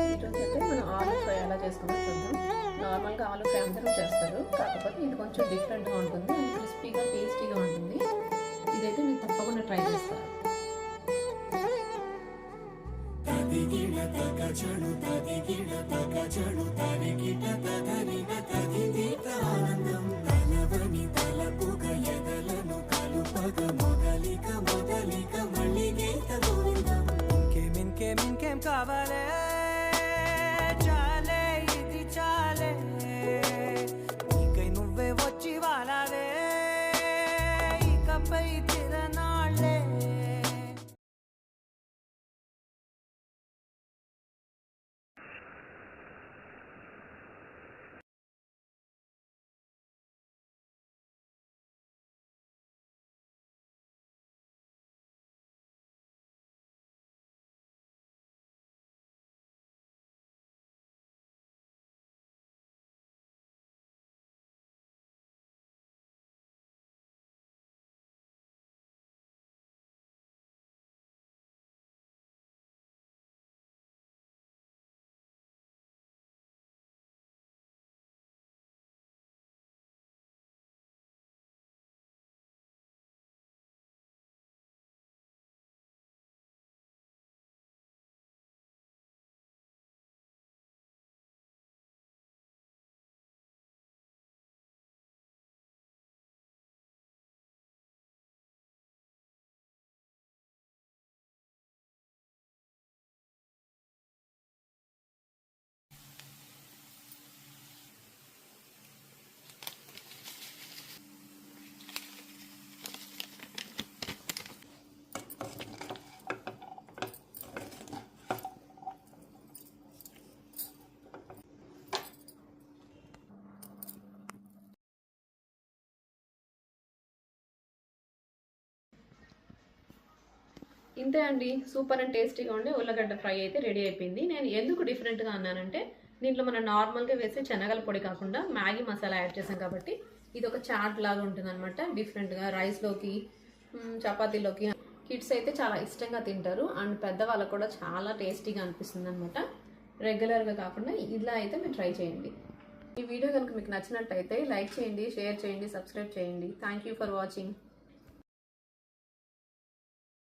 ఈరోజు అయితే మనం ఆలూ ఫ్రై ఎలా చేసుకున్నా చూద్దాం. నార్మల్గా ఆలూ ఫ్రై అందరూ చేస్తారు, కాకపోతే ఇది కొంచెం డిఫరెంట్గా ఉంటుంది అండ్ క్రిస్పీగా టేస్టీగా ఉంటుంది. ఇదైతే మీరు తప్పకుండా ట్రై చేస్తారు. ఇంకేం కావాలే చాలే ఇది చాలే నీకై నువ్వే వచ్చి వాలావే ఇకపై తిరనాళ్ళే. ఇంతే అండి, సూపర్ అండ్ టేస్టీగా ఉండే ఉల్లగడ్డ ఫ్రై అయితే రెడీ అయిపోయింది. నేను ఎందుకు డిఫరెంట్గా అన్నానంటే, దీంట్లో మనం నార్మల్గా వేసే శనగల పొడి కాకుండా మ్యాగీ మసాలా యాడ్ చేసాం కాబట్టి ఇది ఒక చాట్ లాగా ఉంటుంది అనమాట. డిఫరెంట్గా రైస్లోకి, చపాతీలోకి కిడ్స్ అయితే చాలా ఇష్టంగా తింటారు అండ్ పెద్దవాళ్ళకు కూడా చాలా టేస్టీగా అనిపిస్తుంది అనమాట. రెగ్యులర్గా కాకుండా ఇలా అయితే మీరు ట్రై చేయండి. ఈ వీడియో కనుక మీకు నచ్చినట్టయితే లైక్ చేయండి, షేర్ చేయండి, సబ్స్క్రైబ్ చేయండి. Thank you for watching.